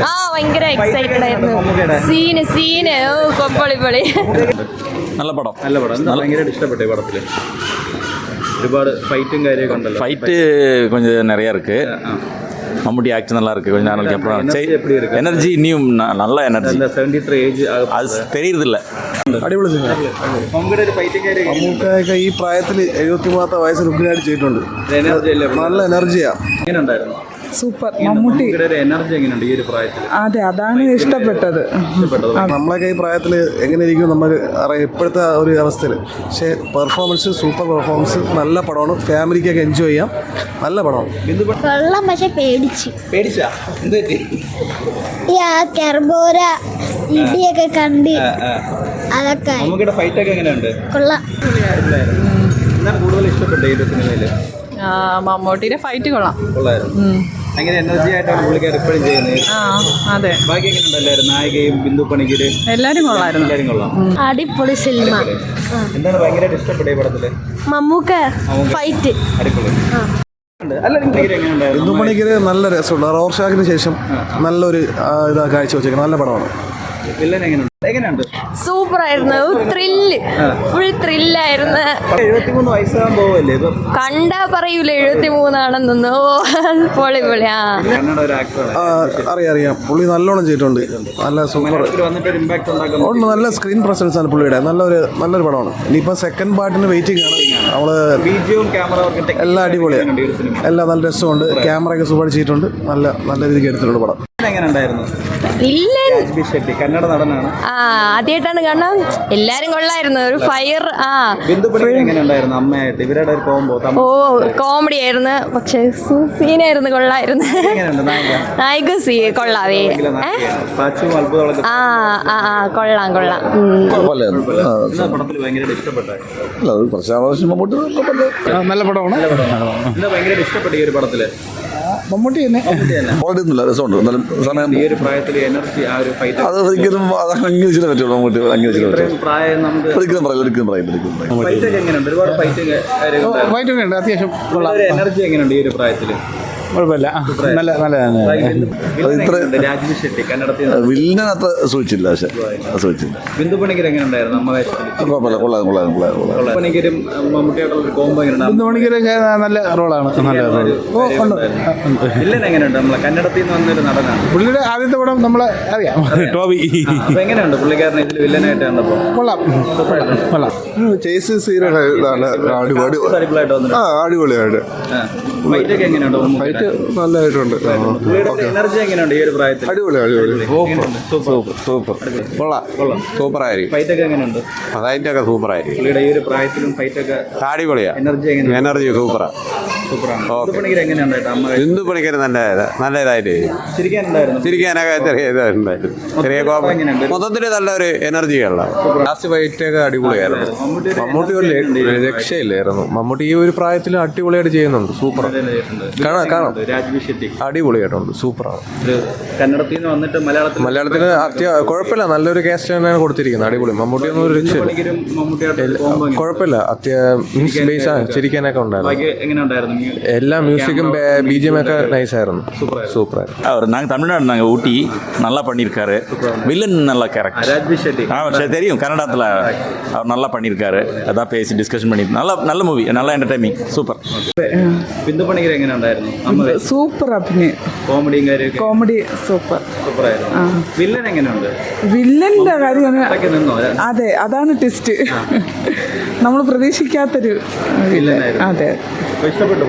ആ ഭയങ്കര എക്സൈറ്റഡ് ആയിരുന്നു. സീന് കൊമ്പളിപ്പൊളി. നല്ല പടം. ഭയങ്കര ഇഷ്ടപ്പെട്ടു ഈ പടത്തില്. ഒരുപാട് ഫൈറ്റും കാര്യമൊക്കെ ഉണ്ടല്ലോ. ஃபைட்டு கொஞ்சம் நிறையா இருக்கு. மம்முட்டி ஆக்ஷன் நல்லா இருக்கு. கொஞ்சம் நாளைக்கு அப்புறம் எனர்ஜி இன்னும் நல்ல எனர்ஜி. 73 ഏജ് അത് തെരിയുന്നില്ല. അടിപൊളി സിനിമ. മമ്മൂക്ക ഈ പ്രായത്തിൽ 73 വയസ്സിൽ ഉഗ്രനായിട്ട് ചെയ്തിട്ടുണ്ട്. നല്ല എനർജിയാ. എങ്ങനെയുണ്ടായിരുന്നു? സൂപ്പർ. മമ്മൂട്ടി എനർജി എങ്ങനെയുണ്ട് ഈ ഒരു പ്രായത്തിൽ? അതെ, അതാണ് ഇഷ്ടപ്പെട്ടത്. നമ്മളൊക്കെ ഈ പ്രായത്തിൽ എങ്ങനെ ഇരിക്കും നമുക്ക് അറിയാം ഇപ്പോഴത്തെ ഒരു അവസ്ഥയിൽ. പക്ഷേ പെർഫോമൻസ് സൂപ്പർ പെർഫോമൻസ്. നല്ല പടമാണ്. ഫാമിലിക്കൊക്കെ എൻജോയ് ചെയ്യാം. നല്ല പടമാണ്. കൊള്ളാം. പക്ഷെ പേടിച്ചാ എന്ത് പറ്റി? കെർബോര ഇടിയൊക്കെ കണ്ട് അതൊക്കെ നമുക്കിടെ ഫൈറ്റ് ഒക്കെ എങ്ങനെയുണ്ട്? കൊള്ളാം. എന്താണ് കൂടുതൽ ഇഷ്ടപ്പെട്ടത് ഈ സിനിമയില്? മമ്മൂട്ടിയുടെ ഫൈറ്റ് കൊള്ളായിരുന്നു. അങ്ങനെ എനർജി ആയിട്ടാണ് പുള്ളിക്കാർ എപ്പോഴും ചെയ്യുന്നത്. അതെ. ബാക്കി എങ്ങനെയുണ്ട് എല്ലാവരും? നായികയും ബിന്ദു പണിക്കര് എല്ലാരും കൊള്ളായിരുന്നു. എല്ലാവരും കൊള്ളാം. അടിപൊളി സിനിമ. എന്താണ് ഭയങ്കരമായിട്ട് ഇഷ്ടപ്പെട്ട ഈ പടത്തില്? മമ്മൂക്ക ഫൈറ്റ് അടിപൊളി. ബിന്ദു പണിക്കര് നല്ല രസമുണ്ട്. റോർഷാക്കിന് ശേഷം നല്ലൊരു ഇതാ കാഴ്ച വെച്ചേക്കുന്നത്. നല്ല പടമാണ്. എങ്ങനെയുണ്ട്? സൂപ്പർ ആയിരുന്നു. ഫുൾ ത്രില്ലായിരുന്നു. 73 വയസ്സാകുമ്പോ കണ്ടാ പറയൂല 73 ആണെന്നോ. പൊളി. അറിയാം. പുള്ളി നല്ലോണം ചെയ്തിട്ടുണ്ട്. നല്ല സൂപ്പർ ഉണ്ട്. നല്ല സ്ക്രീൻ പ്രസൻസ് ആണ് പുള്ളിയുടെ. നല്ലൊരു പടമാണ്. ഇനിയിപ്പോൾ സെക്കൻഡ് പാർട്ടിന് വെയിറ്റിംഗ് ആണ്. നമ്മള് എല്ലാം അടിപൊളിയാണ്. എല്ലാം നല്ല രസമുണ്ട്. ക്യാമറയൊക്കെ സൂപ്പർ ചെയ്തിട്ടുണ്ട്. നല്ല രീതിക്ക് എടുത്തിട്ടുണ്ട് പടം. കന്നഡ നടനാണ്. ആദ്യമായിട്ടാണ് കാണാൻ. എല്ലാരും കൊള്ളായിരുന്നു. ഒരു ഫയർ. അമ്മയായിട്ട് ഇവരുടെ ഒരു കോംബോ. കോമഡി ആയിരുന്നു. പക്ഷെ സീനായിരുന്നു. കൊള്ളായിരുന്നു. നായിക കൊള്ളാവേ. കൊള്ളാം. നല്ല പടമാണ്. ഭയങ്കര ഇഷ്ടപ്പെട്ട ഈ ഒരു പടത്തില് മമ്മൂട്ടി തന്നെ ഓടുന്നില്ല. രസമുണ്ട്. ഈ ഒരു പ്രായത്തിൽ എനർജി ആ ഒരു ഫൈറ്റ് അത് ഒരിക്കലും അംഗീകരിച്ചില്ല പറ്റുള്ളൂ. മമ്മൂട്ടി അംഗീകരിച്ചില്ല. പ്രായം നമുക്ക് ഒരിക്കലും പറയില്ല. ഫൈറ്റ് ഒക്കെ എങ്ങനെയുണ്ട്? ഒരുപാട് ഫൈറ്റൊക്കെ ഉണ്ട്. അത്യാവശ്യം എനർജി എങ്ങനെയുണ്ട് ഈ ഒരു പ്രായത്തില്? കുഴപ്പമില്ല. നല്ല രാജ്വി ഷെട്ടി കന്നഡത്തിൽ വില്ലൻ അത്ര സൂചിച്ചില്ല. ബിന്ദു പണിക്കർ എങ്ങനെയുണ്ടായിരുന്നു? അമ്മ പണിക്കരും മമ്മൂട്ടിയായിട്ടുള്ള ഒരു കോംബോ എങ്ങനെയുണ്ട്? നല്ല റോളാണ്. വില്ലൻ എങ്ങനെയുണ്ട്? നമ്മളെ കന്നഡത്തിൽ നിന്ന് വന്നൊരു നടനാണ്. പുള്ളിയുടെ ആദ്യത്തെ പടം നമ്മളെ അറിയാം, ടോബി. അപ്പൊ എങ്ങനെയുണ്ട് പുള്ളിക്കാരനെ ഇതിൽ വില്ലനായിട്ട് കണ്ടപ്പോ? കൊള്ളാം. അടിപൊളിയായിട്ട്. ഫൈറ്റ് ഒക്കെ എങ്ങനെയുണ്ട്? നല്ലതായിട്ടുണ്ട്. എനർജി എങ്ങനെയുണ്ട് ഈ ഒരു പ്രായത്തിൽ? അടിപൊളി. സൂപ്പർ. സൂപ്പറായിരിക്കും. ഫൈറ്റ് ഒക്കെ എങ്ങനെയുണ്ട്? ഫൈറ്റൊക്കെ സൂപ്പറായിരിക്കും. പുള്ളിയുടെ ഈ ഒരു പ്രായത്തിലും ഫൈറ്റ് ഒക്കെ അടിപൊളിയാ. എനർജി സൂപ്പറാണ്. ബിന്ദു പണിക്കർ നല്ല ഇതായിട്ട് ചിരിക്കാനൊക്കെ ചെറിയ മൊത്തത്തിൽ നല്ലൊരു എനർജിയുള്ള ലാസ്റ്റ് ഫൈറ്റൊക്കെ അടിപൊളിയായിരുന്നു. മമ്മൂട്ടി ഒരു രക്ഷയില്ലായിരുന്നു. മമ്മൂട്ടി ഈ ഒരു പ്രായത്തിൽ അടിപൊളിയായിട്ട് ചെയ്യുന്നുണ്ട്. സൂപ്പർ. കാണാം. അടിപൊളിയായിട്ടുണ്ട്. സൂപ്പറാണ്. കന്നഡത്തിൽ നിന്ന് വന്നിട്ട് മലയാളത്തിൽ കുഴപ്പമില്ല. നല്ലൊരു കാസ്റ്റ് തന്നെയാണ് കൊടുത്തിരിക്കുന്നത്. അടിപൊളി. മമ്മൂട്ടി ഒന്നും ഒരു രക്ഷയില്ല. കുഴപ്പമില്ല. ചിരിക്കാനൊക്കെ ഉണ്ടായിരുന്നു. എല്ലാ മ്യൂസിക്കും BGM ഒക്കെ നൈസായിരുന്നു. സൂപ്പറായിരുന്നു. அவர் நாங்கள் தமிழ்நாடு நாங்கள் ஊட்டி நல்லா பண்ணியிருக்காரு. வில்லன் நல்ல கேரக்டர். தெரியும் கன்னடத்தில் அவர் நல்லா பண்ணியிருக்காரு. அதான் பேசி டிஸ்கஷன் பண்ணி நல்ல மூவி, நல்ல என்டர்டைனிங். சூப்பர். ബിന്ദു പണിക്കർ എങ്ങനെയുണ്ടായിരുന്നു? സൂപ്പർ അഭിനയം. കോമഡി സൂപ്പറായിരുന്നു. വില്ലൻ എങ്ങനെയുണ്ട്? വില്ലന്റെ കാര്യം അതെ, അതാണ് ടെസ്റ്റ്. നമ്മൾ പ്രതീക്ഷിക്കാത്തൊരു. വില്ലനായിരുന്നു. അതെ, ഇഷ്ടപ്പെട്ടു.